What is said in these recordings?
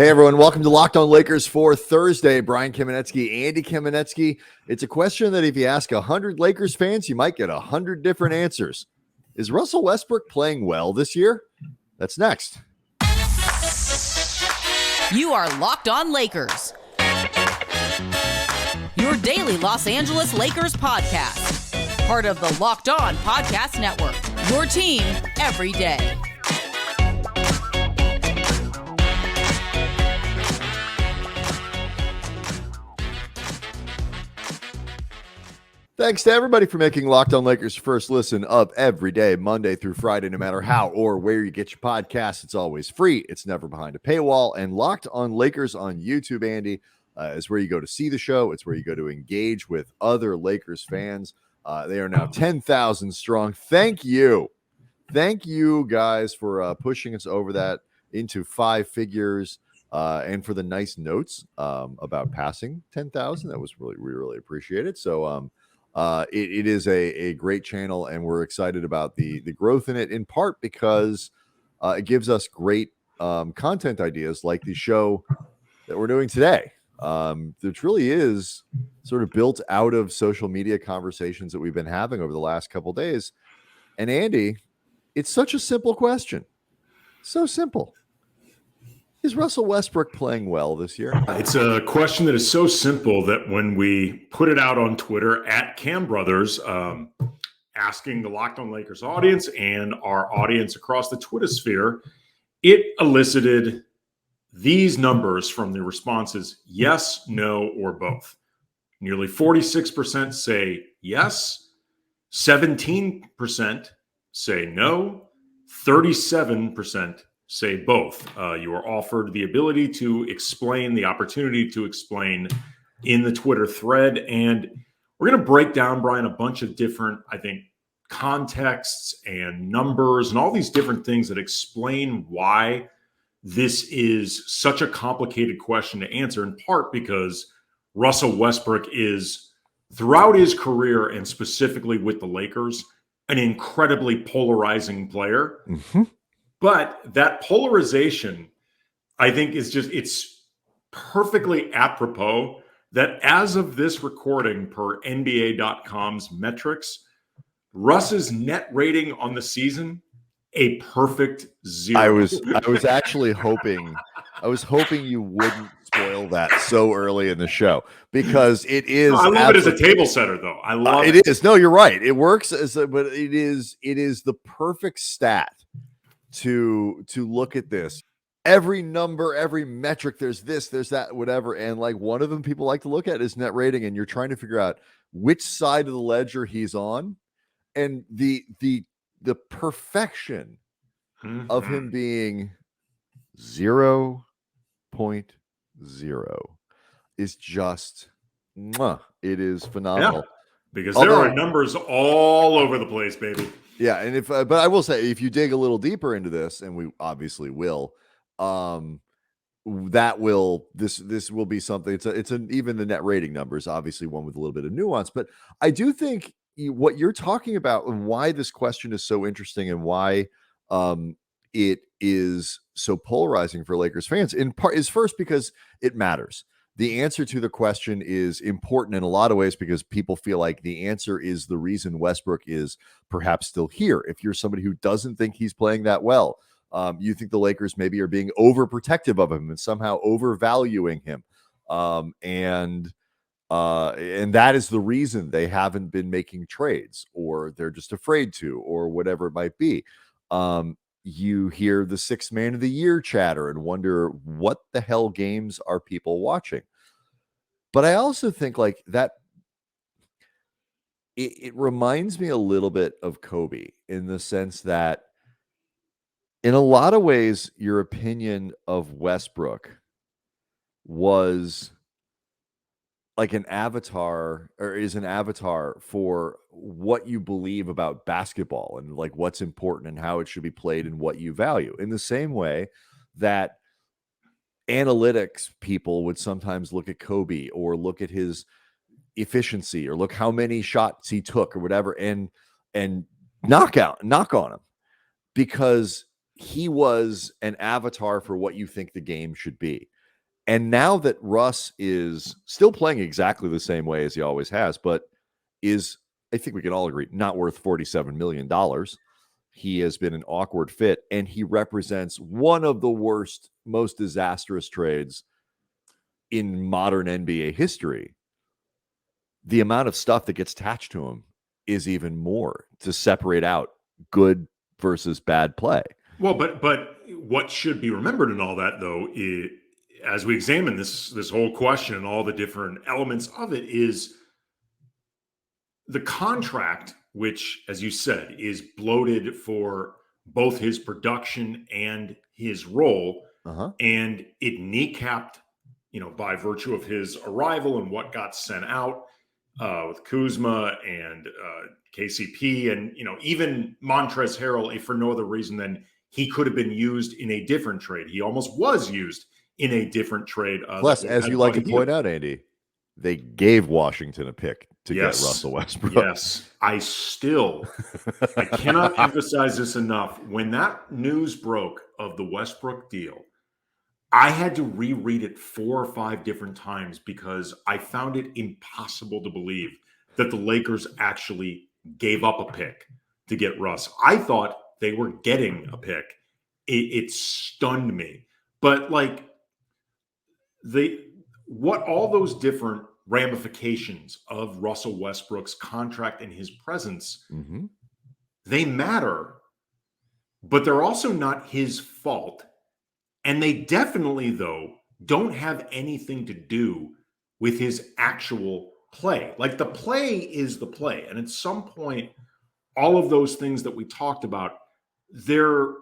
Hey, everyone. Welcome to Locked On Lakers for Thursday. Brian Kamenetsky, Andy Kamenetsky. It's a question that if you ask 100 Lakers fans, you might get 100 different answers. Is Russell Westbrook playing well this year? That's next. You are Locked On Lakers, your daily Los Angeles Lakers podcast. Part of the Locked On Podcast Network, your team every day. Thanks to everybody for making Locked On Lakers first listen of every day, Monday through Friday, no matter how or where you get your podcasts. It's always free. It's never behind a paywall. And Locked On Lakers on YouTube, Andy, is where you go to see the show. It's where you go to engage with other Lakers fans. They are now 10,000 strong. Thank you. Thank you, guys, for pushing us over that into five figures and for the nice notes about passing 10,000. That was we really appreciate it. So, it is a great channel, and we're excited about the growth in it, in part because it gives us great content ideas like the show that we're doing today, which really is sort of built out of social media conversations that we've been having over the last couple of days. And Andy, it's such a simple question. So simple. Is Russell Westbrook playing well this year? It's a question that is so simple that when we put it out on Twitter at Cam Brothers, asking the Locked On Lakers audience and our audience across the Twitter sphere, it elicited these numbers from the responses: yes, no, or both. Nearly 46% say yes, 17% say no, 37% say both. You are offered the ability to explain, the opportunity to explain in the Twitter thread. And we're going to break down, Brian, a bunch of different, I think, contexts and numbers and all these different things that explain why this is such a complicated question to answer, in part because Russell Westbrook is, throughout his career and specifically with the Lakers, an incredibly polarizing player. Mm-hmm. But that polarization, I think, it's perfectly apropos that as of this recording, per NBA.com's metrics, Russ's net rating on the season, a perfect 0. I was actually hoping you wouldn't spoil that so early in the show, because it is. I love it as a table setter, though. I love it. It is. No, you're right. It works but it is the perfect stat to look at this. Every number, every metric, there's this, there's that, whatever. And like one of them people like to look at is net rating, and you're trying to figure out which side of the ledger he's on. And the perfection of him being 0.0 is just it is phenomenal. Yeah, because there are numbers all over the place, baby. Yeah, and but I will say, if you dig a little deeper into this, and we obviously will, this will be something. It's even the net rating numbers, obviously one with a little bit of nuance. But I do think what you're talking about and why this question is so interesting and why it is so polarizing for Lakers fans, in part, is first because it matters. The answer to the question is important in a lot of ways because people feel like the answer is the reason Westbrook is perhaps still here. If you're somebody who doesn't think he's playing that well, you think the Lakers maybe are being overprotective of him and somehow overvaluing him. And that is the reason they haven't been making trades, or they're just afraid to, or whatever it might be. You hear the sixth man of the year chatter and wonder what the hell games are people watching. But I also think like that it reminds me a little bit of Kobe, in the sense that in a lot of ways, your opinion of Westbrook was like an avatar, or is an avatar for what you believe about basketball and like what's important and how it should be played and what you value. In the same way that analytics people would sometimes look at Kobe or look at his efficiency or look how many shots he took or whatever and knock on him, because he was an avatar for what you think the game should be. And now that Russ is still playing exactly the same way as he always has, but is, I think we can all agree, not worth $47 million. He has been an awkward fit, and he represents one of the worst, most disastrous trades in modern NBA history. The amount of stuff that gets attached to him is even more to separate out good versus bad play. Well, but what should be remembered in all that, though, is, as we examine this whole question and all the different elements of it, is the contract, which, as you said, is bloated for both his production and his role, and it kneecapped, by virtue of his arrival and what got sent out with Kuzma and KCP, and even Montrezl Harrell, if for no other reason than he could have been used in a different trade. He almost was used in a different trade. Plus, as you like to point out, Andy, they gave Washington a pick to get Russell Westbrook. Yes, I cannot emphasize this enough. When that news broke of the Westbrook deal, I had to reread it 4 or 5 different times because I found it impossible to believe that the Lakers actually gave up a pick to get Russ. I thought they were getting a pick. It stunned me. But what all those different ramifications of Russell Westbrook's contract and his presence, they matter, but they're also not his fault. And they definitely, though, don't have anything to do with his actual play. The play is the play. And at some point, all of those things that we talked about, they're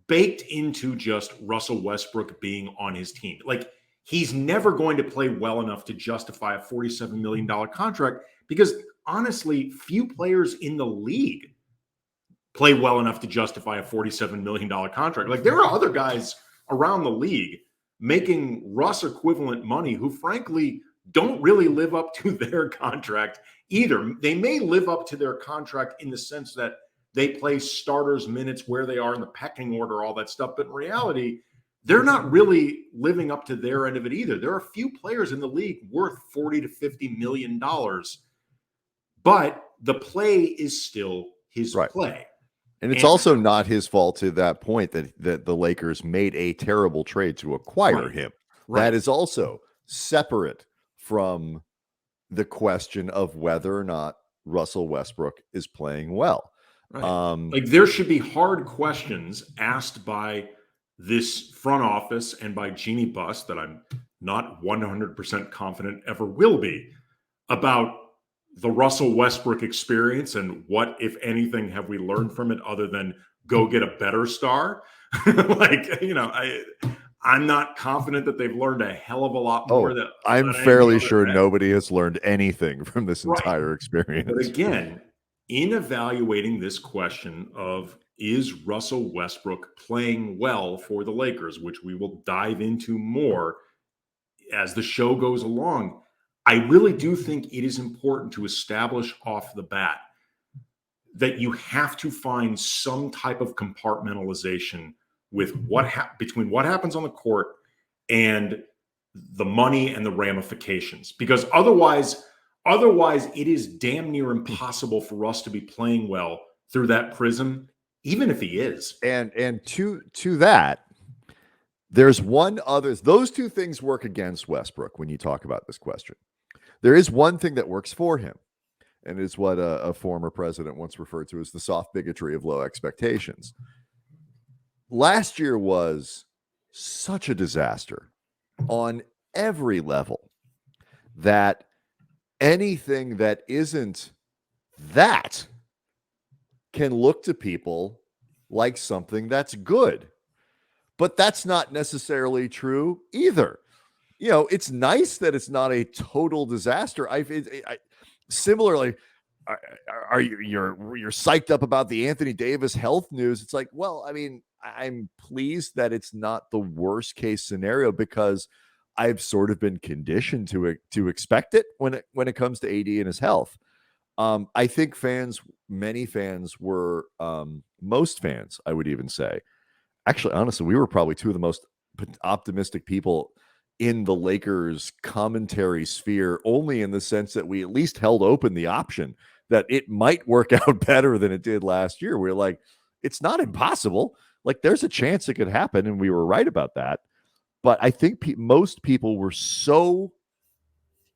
baked into just Russell Westbrook being on his team. He's never going to play well enough to justify a $47 million contract because, honestly, few players in the league play well enough to justify a $47 million contract. There are other guys around the league making Russ equivalent money who, frankly, don't really live up to their contract either. They may live up to their contract in the sense that they play starters minutes where they are in the pecking order, all that stuff. But in reality, they're not really living up to their end of it either. There are a few players in the league worth $40 to $50 million, but the play is still his play. And it's also not his fault, to that point, that the Lakers made a terrible trade to acquire him. That is also separate from the question of whether or not Russell Westbrook is playing well. There should be hard questions asked by this front office and by Jeannie Buss that I'm not 100% confident ever will be about the Russell Westbrook experience and what, if anything, have we learned from it other than go get a better star? I'm not confident that they've learned a hell of a lot more. I'm fairly sure nobody has learned anything from this entire experience. But again, in evaluating this question of, is Russell Westbrook playing well for the Lakers, which we will dive into more as the show goes along, I really do think it is important to establish off the bat that you have to find some type of compartmentalization with between what happens on the court and the money and the ramifications, because otherwise it is damn near impossible for us to be playing well through that prism, even if he is. And to that, there's one other. Those two things work against Westbrook when you talk about this question. There is one thing that works for him, and it's what a former president once referred to as the soft bigotry of low expectations. Last year was such a disaster on every level that anything that isn't that can look to people like something that's good. But that's not necessarily true either. It's nice that it's not a total disaster. Similarly, are you're psyched up about the Anthony Davis health news? It's I'm pleased that it's not the worst case scenario because I've sort of been conditioned to expect it when it comes to AD and his health. I think most fans, I would even say, Actually, honestly, we were probably two of the most optimistic people in the Lakers commentary sphere, only in the sense that we at least held open the option that it might work out better than it did last year. We were like, it's not impossible. Like, there's a chance it could happen, and we were right about that. But I think most people were so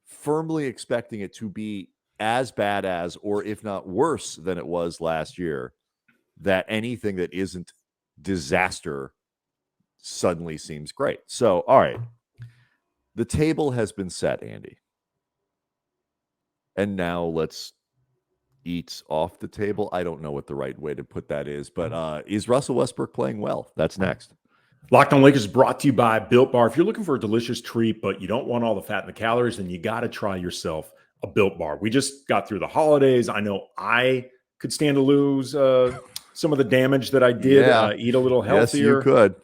firmly expecting it to be as bad as, or if not worse than it was last year, that anything that isn't disaster suddenly seems great. So, all right, the table has been set, Andy. And now let's eat off the table. I don't know what the right way to put that is, but is Russell Westbrook playing well? That's next. Locked On Lakers is brought to you by Built Bar. If you're looking for a delicious treat, but you don't want all the fat and the calories, then you got to try yourself a Built Bar. We just got through the holidays. I know I could stand to lose some of the damage that I did, eat a little healthier. Yes, you could.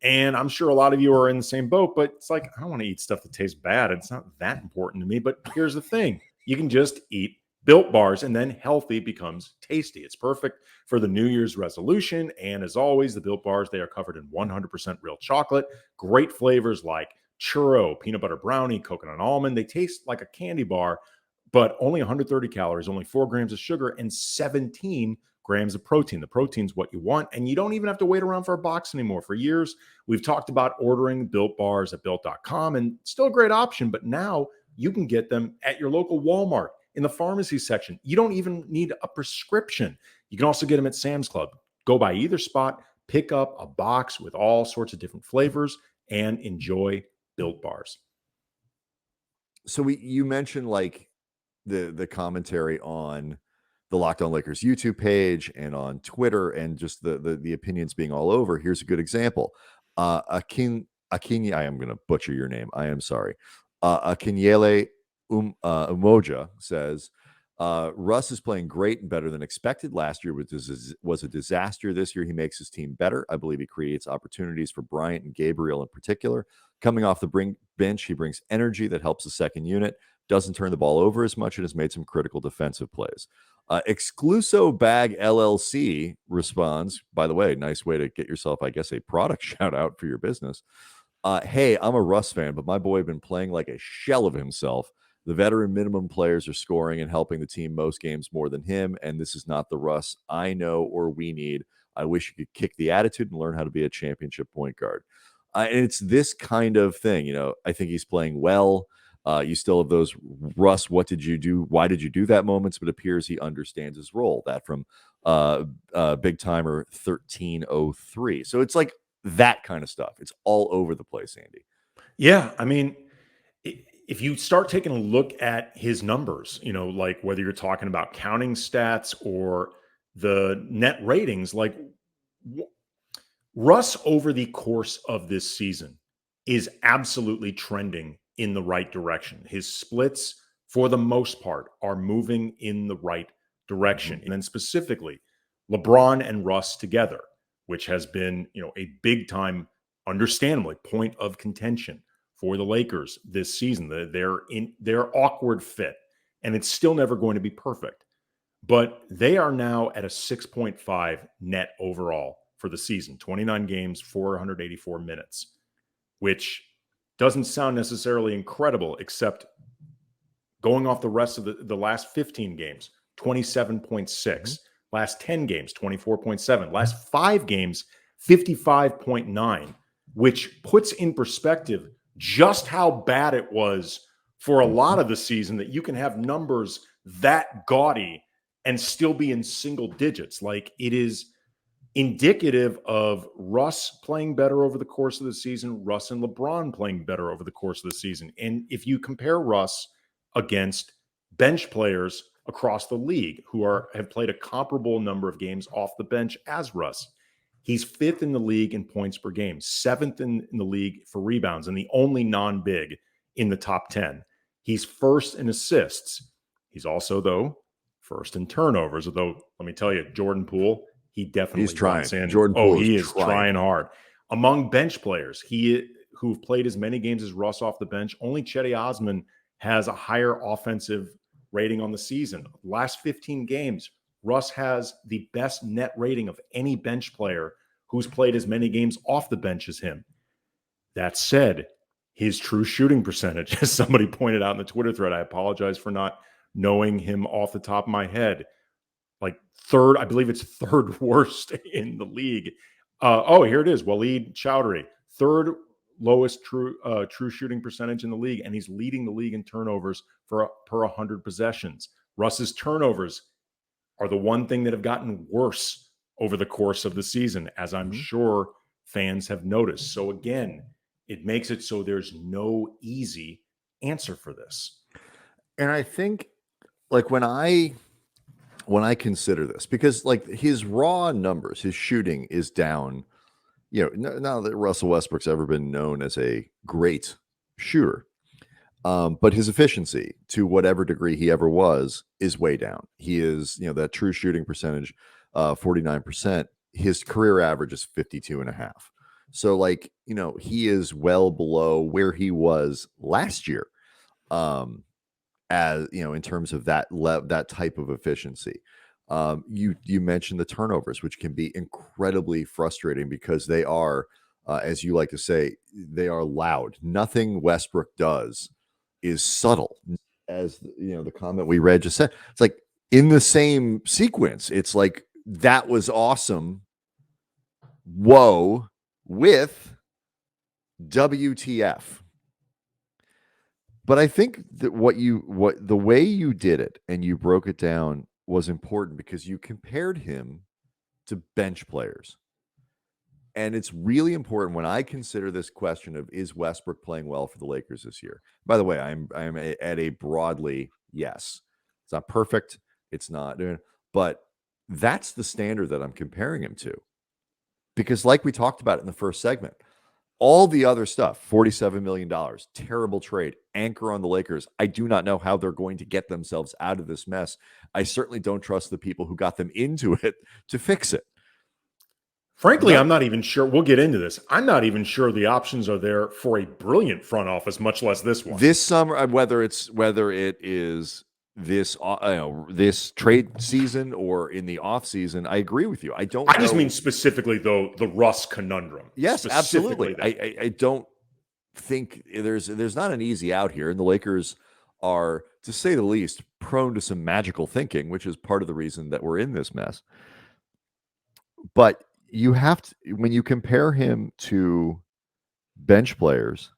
And I'm sure a lot of you are in the same boat, but it's like, I don't want to eat stuff that tastes bad. It's not that important to me. But here's the thing. You can just eat Built Bars, and then healthy becomes tasty. It's perfect for the New Year's resolution. And as always, the Built Bars, they are covered in 100% real chocolate. Great flavors like churro, peanut butter brownie, coconut almond. They taste like a candy bar, but only 130 calories, only 4 grams of sugar, and 17 grams of protein. The protein's what you want, and you don't even have to wait around for a box anymore. For years, we've talked about ordering Built Bars at Built.com, and still a great option, but now you can get them at your local Walmart, in the pharmacy section. You don't even need a prescription. You can also get them at Sam's Club. Go by either spot, pick up a box with all sorts of different flavors, and enjoy Built Bars. So you mentioned like the commentary on the Locked On Lakers YouTube page and on Twitter, and just the opinions being all over. Here's a good example. Akinya, I am going to butcher your name. I am sorry. Akinyele Umoja says, Russ is playing great and better than expected. Last year was a disaster. This year he makes his team better. I believe he creates opportunities for Bryant and Gabriel in particular. Coming off the bench, he brings energy that helps the second unit, doesn't turn the ball over as much, and has made some critical defensive plays. Excluso Bag LLC responds, by the way, nice way to get yourself, I guess, a product shout out for your business. Hey, I'm a Russ fan, but my boy been playing like a shell of himself. The veteran minimum players are scoring and helping the team most games more than him, and this is not the Russ I know or we need. I wish you could kick the attitude and learn how to be a championship point guard. And it's this kind of thing. You know, I think he's playing well. You still have those Russ, what did you do? Why did you do that moments? But it appears he understands his role. That from Big Timer 1303. So it's like that kind of stuff. It's all over the place, Andy. Yeah, I mean, if you start taking a look at his numbers, you know, like whether you're talking about counting stats or the net ratings, like Russ over the course of this season is absolutely trending in the right direction. His splits, for the most part, are moving in the right direction. And then specifically, LeBron and Russ together, which has been, you know, a big time, understandably, point of contention for the Lakers this season. They're in their awkward fit, and it's still never going to be perfect. But they are now at a 6.5 net overall for the season, 29 games, 484 minutes, which doesn't sound necessarily incredible, except going off the rest of the last 15 games, 27.6. Last 10 games, 24.7. Last 5 games, 55.9, which puts in perspective just how bad it was for a lot of the season, that you can have numbers that gaudy and still be in single digits. Like, it is indicative of Russ playing better over the course of the season, Russ and LeBron playing better over the course of the season. And if you compare Russ against bench players across the league who have played a comparable number of games off the bench as Russ, he's 5th in the league in points per game, 7th in the league for rebounds, and the only non-big in the top 10. He's 1st in assists. He's also, though, 1st in turnovers. Although, let me tell you, Jordan Poole, he definitely he's trying. Jordan Poole, he is trying hard. Among bench players, who've played as many games as Russ off the bench, only Cedi Osman has a higher offensive rating on the season. Last 15 games, Russ has the best net rating of any bench player who's played as many games off the bench as him. That said, his true shooting percentage, as somebody pointed out in the Twitter thread, I apologize for not knowing him off the top of my head, like third, I believe it's third worst in the league. Here it is. Waleed Chowdhury, third lowest true shooting percentage in the league, and he's leading the league in turnovers per 100 possessions. Russ's turnovers are the one thing that have gotten worse over the course of the season, as I'm sure fans have noticed. So again, it makes it so there's no easy answer for this. And I think, like, when I consider this, because like his raw numbers, his shooting is down. Now that Russell Westbrook's ever been known as a great shooter, but his efficiency, to whatever degree he ever was, is way down. He is, that true shooting percentage, 49%. His career average is 52.5. So, like, he is well below where he was last year, as in terms of that type of efficiency. You mentioned the turnovers, which can be incredibly frustrating because they are, as you like to say, they are loud. Nothing Westbrook does is subtle. As the comment we read just said, it's like in the same sequence. It's like, that was awesome. Whoa, with WTF. But I think that the way you did it and you broke it down was important because you compared him to bench players. And it's really important when I consider this question of, is Westbrook playing well for the Lakers this year? By the way, I'm at a broadly yes. It's not perfect. It's not, but that's the standard that I'm comparing him to. Because like we talked about in the first segment, all the other stuff, $47 million, terrible trade, anchor on the Lakers. I do not know how they're going to get themselves out of this mess. I certainly don't trust the people who got them into it to fix it. Frankly, I'm not even sure. We'll get into this. I'm not even sure the options are there for a brilliant front office, much less this one. This summer, whether it is this trade season or in the off season, I agree with you. I just mean specifically, though, the Russ conundrum. Yes, absolutely. I don't think there's not an easy out here, and the Lakers are, to say the least, prone to some magical thinking, which is part of the reason that we're in this mess. But you have to, when you compare him to bench players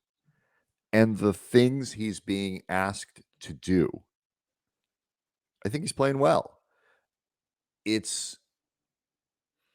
and the things he's being asked to do, I think he's playing well. It's,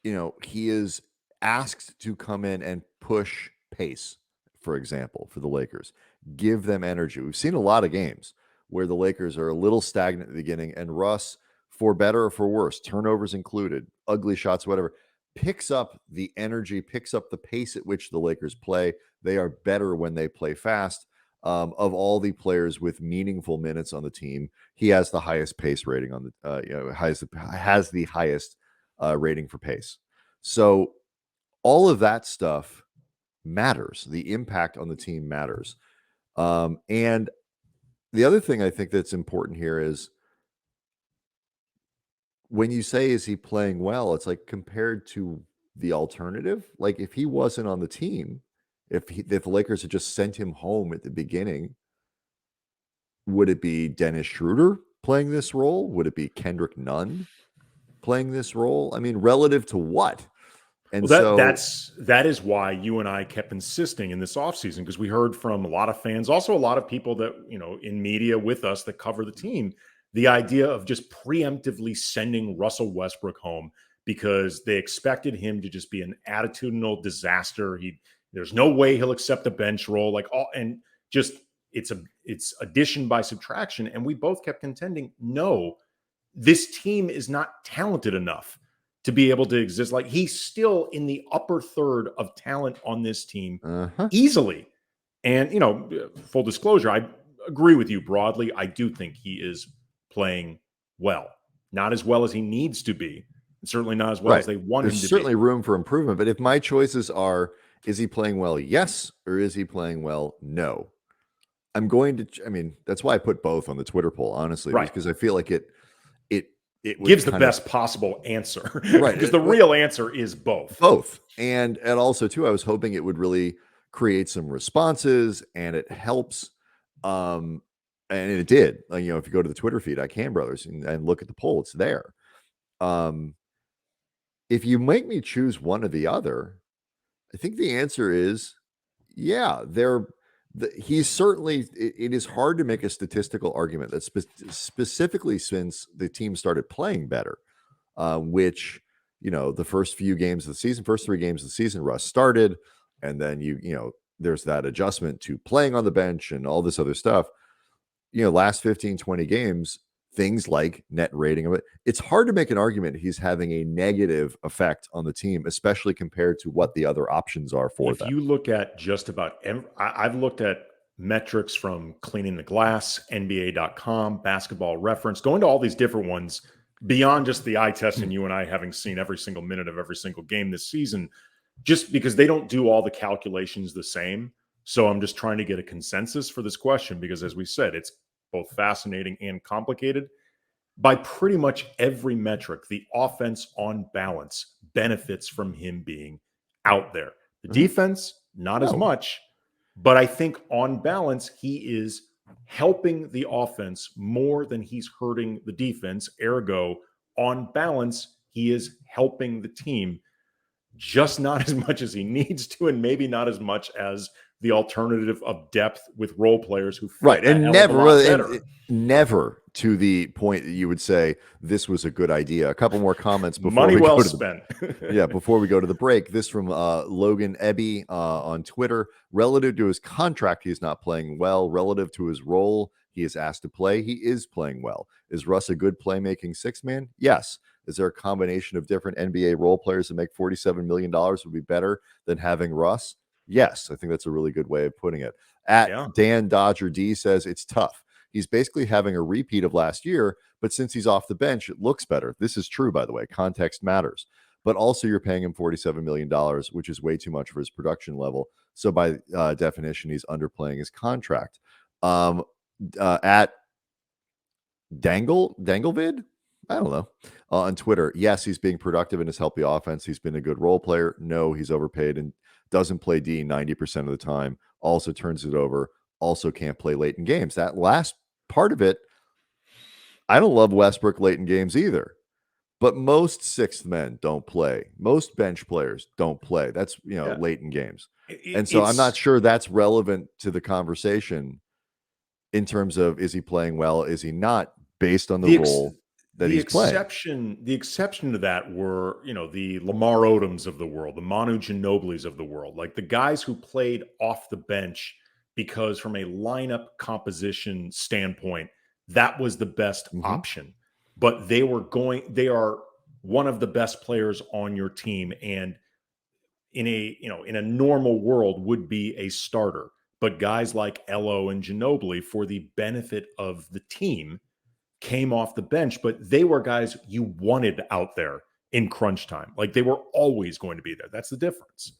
he is asked to come in and push pace, for example, for the Lakers. Give them energy. We've seen a lot of games where the Lakers are a little stagnant at the beginning, and Russ, for better or for worse, turnovers included, ugly shots, whatever, picks up the energy, picks up the pace at which the Lakers play. They are better when they play fast. Of all the players with meaningful minutes on the team, he has the highest pace rating on the has the highest rating for pace. So all of that stuff matters. The impact on the team matters. And the other thing I think that's important here is when you say, is he playing well? It's like compared to the alternative. Like if he wasn't on the team, if the Lakers had just sent him home at the beginning, would it be Dennis Schroeder playing this role? Would it be Kendrick Nunn playing this role? I mean, relative to what? And that is why you and I kept insisting in this offseason, because we heard from a lot of fans, also a lot of people that, in media with us that cover the team, the idea of just preemptively sending Russell Westbrook home because they expected him to just be an attitudinal disaster. There's no way he'll accept a bench role, it's addition by subtraction. And we both kept contending, no, this team is not talented enough to be able to exist. Like, he's still in the upper third of talent on this team easily. And, full disclosure, I agree with you broadly. I do think he is playing well, not as well as he needs to be, and certainly not as well as they want him to be. There's certainly room for improvement. But if my choices are, is he playing well? Yes. Or is he playing well? No. I'm going to, that's why I put both on the Twitter poll, honestly, because I feel like it it gives the best possible answer, right? Because the real answer is both. And also too, I was hoping it would really create some responses, and it helps. And it did. Like, you know, if you go to the Twitter feed, I Can Brothers, and look at the poll, it's there. If you make me choose one or the other, I think the answer is, yeah, he's certainly, it is hard to make a statistical argument that specifically since the team started playing better, which, you know, the first 3 games of the season, Russ started, and then you know, there's that adjustment to playing on the bench and all this other stuff. You know, last 15, 20 games, things like net rating of it, it's hard to make an argument he's having a negative effect on the team, especially compared to what the other options are for them. If you look at just about I've looked at metrics from Cleaning the Glass, NBA.com, Basketball Reference, going to all these different ones beyond just the eye test and you and I having seen every single minute of every single game this season, just because they don't do all the calculations the same. So I'm just trying to get a consensus for this question because, as we said, it's both fascinating and complicated. By pretty much every metric, the offense on balance benefits from him being out there. The defense, not as much, but I think on balance, he is helping the offense more than he's hurting the defense. Ergo, on balance, he is helping the team, just not as much as he needs to, and maybe not as much as the alternative of depth with role players who fit and never to the point that you would say this was a good idea. A couple more comments before money we well go to spent. Before we go to the break. This from Logan Ebby on Twitter. Relative to his contract, he's not playing well. Relative to his role he is asked to play, he is playing well. Is Russ a good playmaking six man? Yes. Is there a combination of different NBA role players that make $47 million would be better than having Russ? Yes, I think that's a really good way of putting it. Dan Dodger D says it's tough. He's basically having a repeat of last year, but since he's off the bench, it looks better. This is true, by the way. Context matters. But also you're paying him $47 million, which is way too much for his production level. So by definition, he's underplaying his contract. At Danglevid? I don't know. On Twitter, yes, he's being productive in his healthy offense. He's been a good role player. No, he's overpaid and doesn't play D 90% of the time. Also turns it over. Also can't play late in games. That last part of it, I don't love Westbrook late in games either. But most sixth men don't play. Most bench players don't play. That's, late in games. And so I'm not sure that's relevant to the conversation in terms of, is he playing well? Is he not, based on the role that he's playing? The exception to that were, the Lamar Odoms of the world, the Manu Ginobilis of the world, like the guys who played off the bench because from a lineup composition standpoint, that was the best option. But they are one of the best players on your team, and in a normal world would be a starter. But guys like Elo and Ginobili, for the benefit of the team, came off the bench, but they were guys you wanted out there in crunch time. Like they were always going to be there. That's the difference.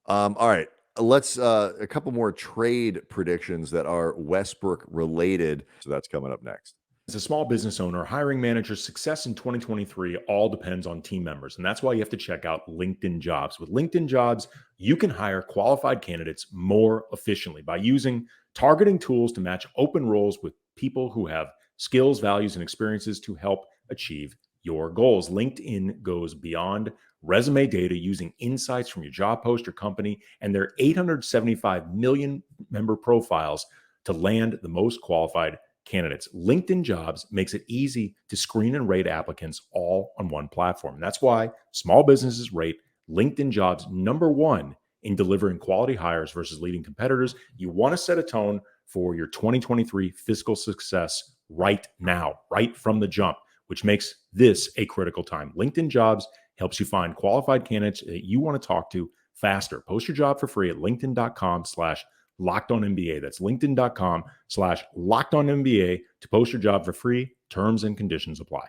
All right. Let's a couple more trade predictions that are Westbrook related. So that's coming up next. As a small business owner, hiring managers' success in 2023 all depends on team members. And that's why you have to check out LinkedIn Jobs. With LinkedIn Jobs, you can hire qualified candidates more efficiently by using targeting tools to match open roles with people who have skills, values, and experiences to help achieve your goals. LinkedIn goes beyond resume data using insights from your job post or company and their 875 million member profiles to land the most qualified candidates. LinkedIn Jobs makes it easy to screen and rate applicants all on one platform. That's why small businesses rate LinkedIn Jobs #1 in delivering quality hires versus leading competitors. You want to set a tone for your 2023 fiscal success right now, right from the jump, which makes this a critical time. LinkedIn Jobs helps you find qualified candidates that you want to talk to faster. Post your job for free at linkedin.com/LockedOnNBA. That's linkedin.com/LockedOnNBA to post your job for free. Terms and conditions apply.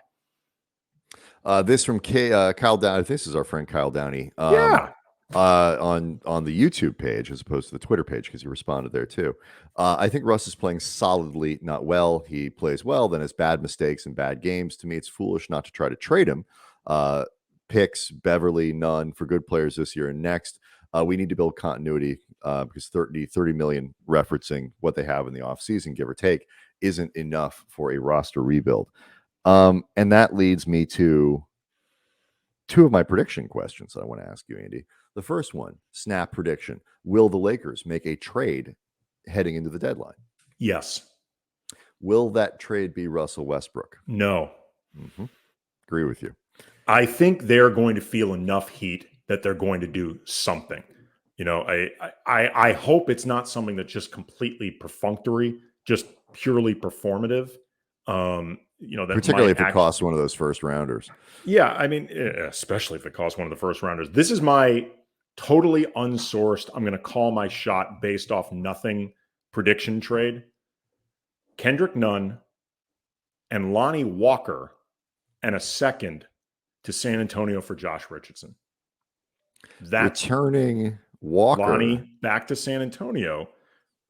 This from Kyle Downey. This is our friend Kyle Downey. on the YouTube page as opposed to the Twitter page because he responded there too. I think Russ is playing solidly, not well. He plays well, then has bad mistakes and bad games. To me, it's foolish not to try to trade him. Picks, Beverly, none for good players this year and next. We need to build continuity because 30 million referencing what they have in the offseason, give or take, isn't enough for a roster rebuild. And that leads me to two of my prediction questions that I want to ask you, Andy. The first one, snap prediction. Will the Lakers make a trade heading into the deadline? Yes. Will that trade be Russell Westbrook? No. Agree with you. I think they're going to feel enough heat that they're going to do something. You know, I hope it's not something that's just completely perfunctory, just purely performative. You know, that particularly if it costs one of those first rounders. Yeah, I mean, especially if it costs one of the first rounders. This is my totally unsourced, I'm going to call my shot based off nothing prediction trade. Kendrick Nunn and Lonnie Walker and a second to San Antonio for Josh Richardson. That's returning Walker. Lonnie back to San Antonio,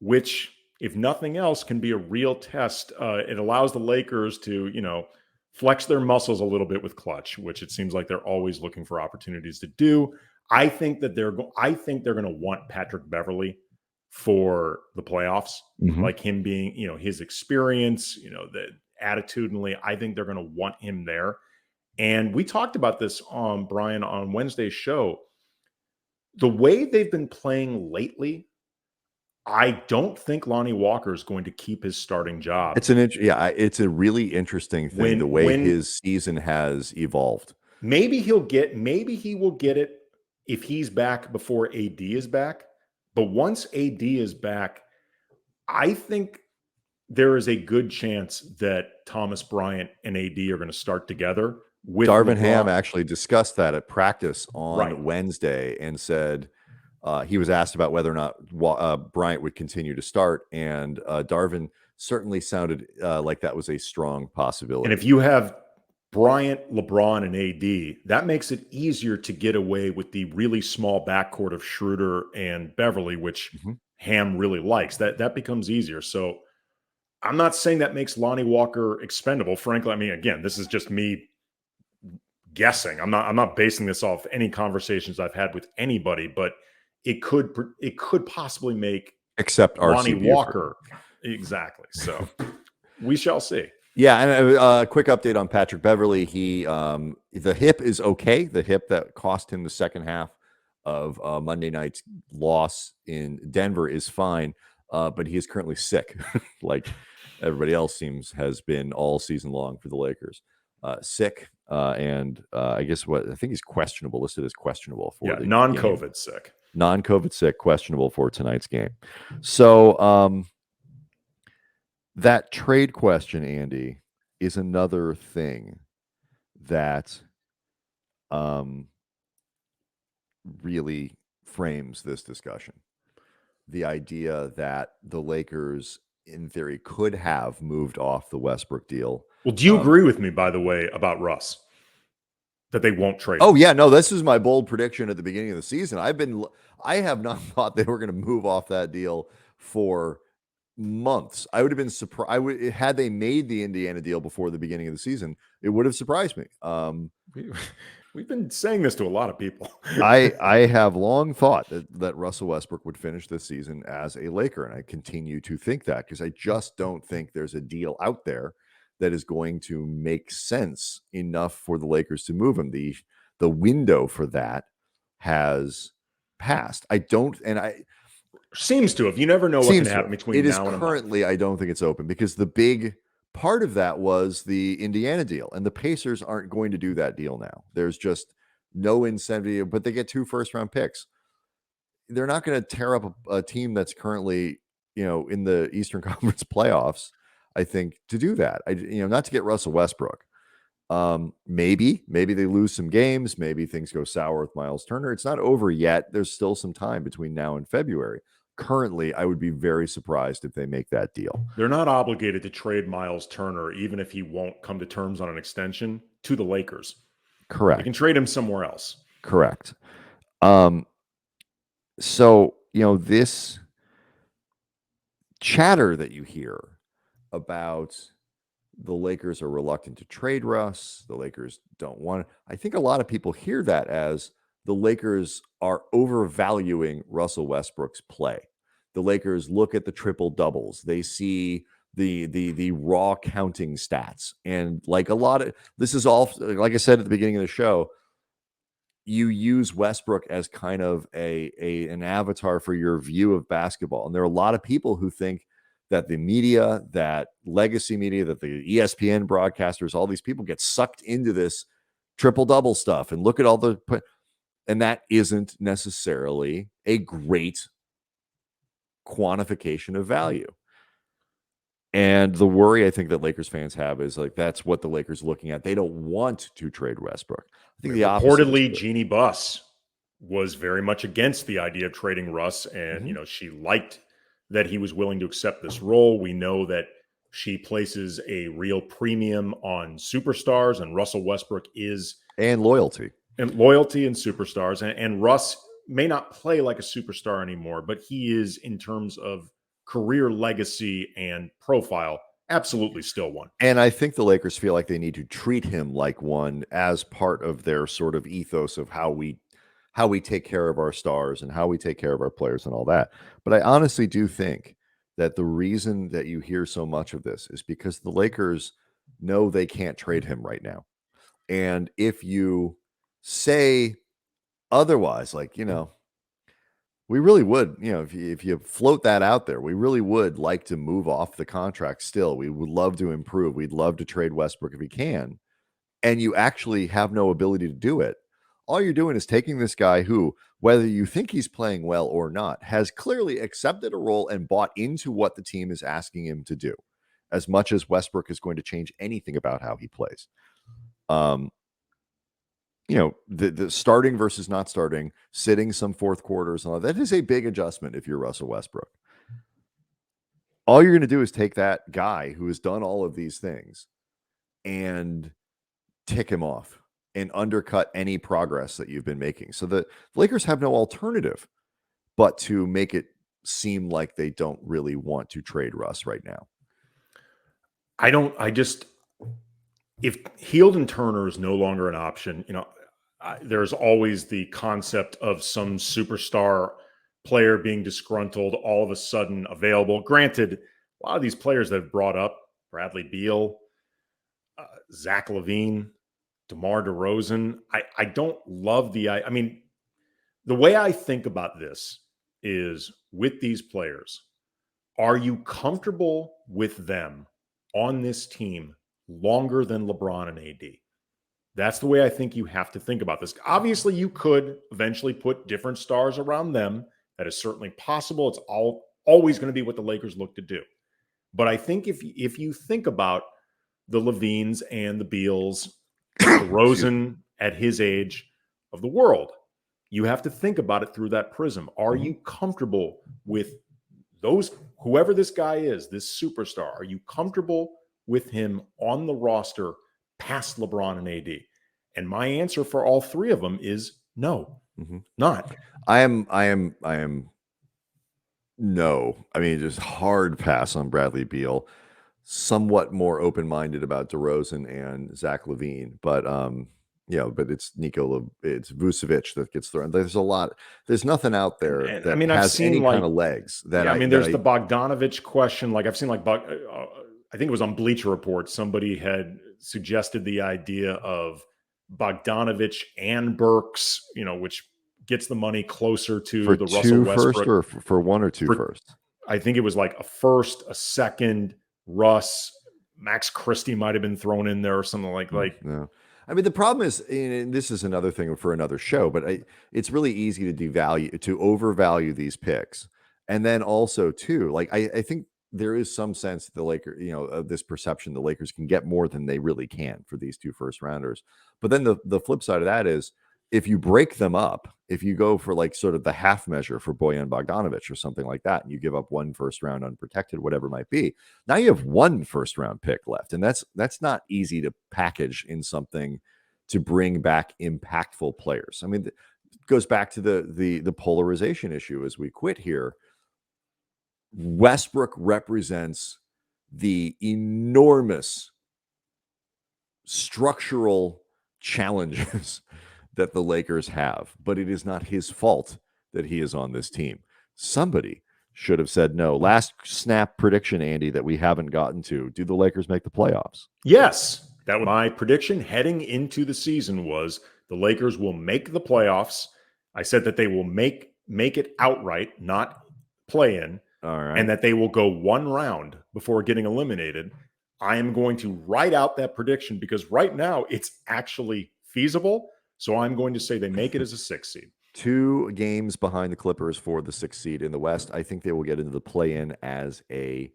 which, if nothing else, can be a real test. It allows the Lakers to, you know, flex their muscles a little bit with clutch, which it seems like they're always looking for opportunities to do. I think that they're going to want Patrick Beverly for the playoffs, like him being, you know, his experience, you know, the attitudinally. I think they're going to want him there. And we talked about this on Brian on Wednesday's show. The way they've been playing lately, I don't think Lonnie Walker is going to keep his starting job. It's a really interesting thing, the way his season has evolved. Maybe he will get it if he's back before AD is back. But once AD is back, I think there is a good chance that Thomas Bryant and AD are going to start together. With Darvin Ham actually discussed that at practice on Wednesday and said he was asked about whether or not Bryant would continue to start, and Darvin certainly sounded like that was a strong possibility. And if you have Bryant, LeBron, and AD, that makes it easier to get away with the really small backcourt of Schroeder and Beverly, which Ham really likes. That becomes easier. So I'm not saying that makes Lonnie Walker expendable. Frankly, I mean, again, this is just me guessing. I'm not basing this off any conversations I've had with anybody, but it could possibly make except Lonnie Walker. Exactly. So we shall see. Yeah, and a quick update on Patrick Beverly. He the hip is okay. The hip that cost him the second half of Monday night's loss in Denver is fine, but he is currently sick, like everybody else has been all season long for the Lakers. Sick, and I guess I think he's questionable, listed as questionable for the non-COVID game. Sick. Non-COVID sick, questionable for tonight's game. So that trade question, Andy, is another thing that really frames this discussion. The idea that the Lakers, in theory, could have moved off the Westbrook deal. Well, do you agree with me, by the way, about Russ? That they won't trade? Oh, yeah. No, this is my bold prediction at the beginning of the season. I have not thought they were going to move off that deal for months. I would have been surprised. Had they made the Indiana deal before the beginning of the season, it would have surprised me. We've been saying this to a lot of people. I have long thought that Russell Westbrook would finish this season as a Laker, and I continue to think that because I just don't think there's a deal out there that is going to make sense enough for the Lakers to move him. The window for that has passed. Seems to have. You never know what can happen between now and currently, I don't think it's open because the big part of that was the Indiana deal, and the Pacers aren't going to do that deal now. There's just no incentive, but they get 2 first-round picks. They're not going to tear up a team that's currently, in the Eastern Conference playoffs, I think, to do that. Not to get Russell Westbrook. Maybe they lose some games. Maybe things go sour with Miles Turner. It's not over yet. There's still some time between now and February. Currently, I would be very surprised if they make that deal. They're not obligated to trade Miles Turner, even if he won't come to terms on an extension, to the Lakers. Correct. They can trade him somewhere else. Correct. So, this chatter that you hear about the Lakers are reluctant to trade Russ, the Lakers don't want. I think a lot of people hear that as the Lakers are overvaluing Russell Westbrook's play. The Lakers look at the triple doubles. They see the raw counting stats, and like a lot of this is all, like I said at the beginning of the show, you use Westbrook as kind of an avatar for your view of basketball. And there are a lot of people who think that the media, that legacy media, that the ESPN broadcasters, all these people get sucked into this triple double stuff and look at all the, and that isn't necessarily a great quantification of value. And the worry I think that Lakers fans have is like, that's what the Lakers are looking at. They don't want to trade Westbrook. I think the opposite. Reportedly, Jeannie Buss was very much against the idea of trading Russ. And, she liked that he was willing to accept this role. We know that she places a real premium on superstars, and Russell Westbrook is. And loyalty. And loyalty and superstars. And Russ may not play like a superstar anymore, but he is, in terms of career legacy and profile, absolutely still one. And I think the Lakers feel like they need to treat him like one as part of their sort of ethos of how we take care of our stars and how we take care of our players and all that. But I honestly do think that the reason that you hear so much of this is because the Lakers know they can't trade him right now. And if you say otherwise, like, we really would, if you float that out there, we really would like to move off the contract still. We would love to improve. We'd love to trade Westbrook if we can. And you actually have no ability to do it. All you're doing is taking this guy who, whether you think he's playing well or not, has clearly accepted a role and bought into what the team is asking him to do, as much as Westbrook is going to change anything about how he plays. The starting versus not starting, sitting some fourth quarters, and all that is a big adjustment if you're Russell Westbrook. All you're going to do is take that guy who has done all of these things and tick him off and undercut any progress that you've been making. So the Lakers have no alternative but to make it seem like they don't really want to trade Russ right now. If Hield and Turner is no longer an option, there's always the concept of some superstar player being disgruntled, all of a sudden available. Granted, a lot of these players that have brought up, Bradley Beal, Zach LaVine, DeMar DeRozan, I don't love the way I think about this is, with these players, are you comfortable with them on this team longer than LeBron and AD? That's the way I think you have to think about this. Obviously, you could eventually put different stars around them. That is certainly possible. It's always going to be what the Lakers look to do. But I think if you think about the LaVines and the Beals, the Rosen at his age of the world, you have to think about it through that prism. Are you comfortable with those, whoever this guy is, this superstar? Are you comfortable with him on the roster past LeBron and AD? And my answer for all three of them is no, not. I am no. I mean, just hard pass on Bradley Beal. Somewhat more open-minded about DeRozan and Zach LaVine, but but it's it's Vucevic that gets thrown. There's nothing out there that has any kind of legs. There's the Bogdanovich question. Like, I've seen, like, I think it was on Bleacher Report, somebody had suggested the idea of Bogdanovich and Burks, which gets the money closer to for the Russell Westbrook. First, or for one or two first? I think it was like a first, a second, Russ, Max Christie might have been thrown in there or something like. No. I mean, the problem is, and this is another thing for another show, but it's really easy to overvalue these picks. And then also too, like, I think there is some sense that the Lakers, of this perception, the Lakers can get more than they really can for these two first rounders. But then the flip side of that is, if you break them up, if you go for like sort of the half measure for Bojan Bogdanovic or something like that, and you give up one first round unprotected, whatever it might be, now you have one first round pick left. And that's not easy to package in something to bring back impactful players. I mean, goes back to the polarization issue as we quit here. Westbrook represents the enormous structural challenges that the Lakers have, but it is not his fault that he is on this team. Somebody should have said no. Last snap prediction, Andy, that we haven't gotten to. Do the Lakers make the playoffs? Yes. That was my prediction heading into the season, was the Lakers will make the playoffs. I said that they will make it outright, not play in. All right. And that they will go one round before getting eliminated. I am going to write out that prediction because right now it's actually feasible. So I'm going to say they make it as a 6 seed. 2 games behind the Clippers for the 6th seed in the West. I think they will get into the play-in as I'm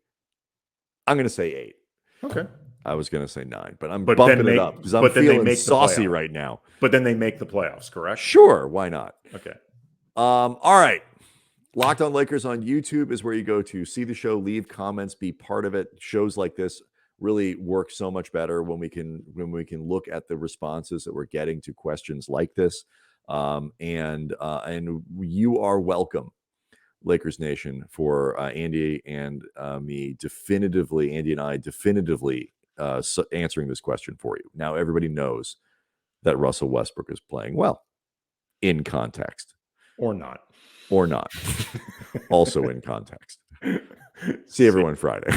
going to say 8. Okay. I was going to say 9, but I'm bumping it up because I'm feeling saucy right now. But then they make the playoffs, correct? Sure. Why not? Okay. All right. Locked On Lakers on YouTube is where you go to see the show, leave comments, be part of it. Shows like this really work so much better when we can look at the responses that we're getting to questions like this. And you are welcome, Lakers Nation, for Andy and me definitively, Andy and I definitively answering this question for you. Now everybody knows that Russell Westbrook is playing well in context. Or not. Also in context. See everyone Friday.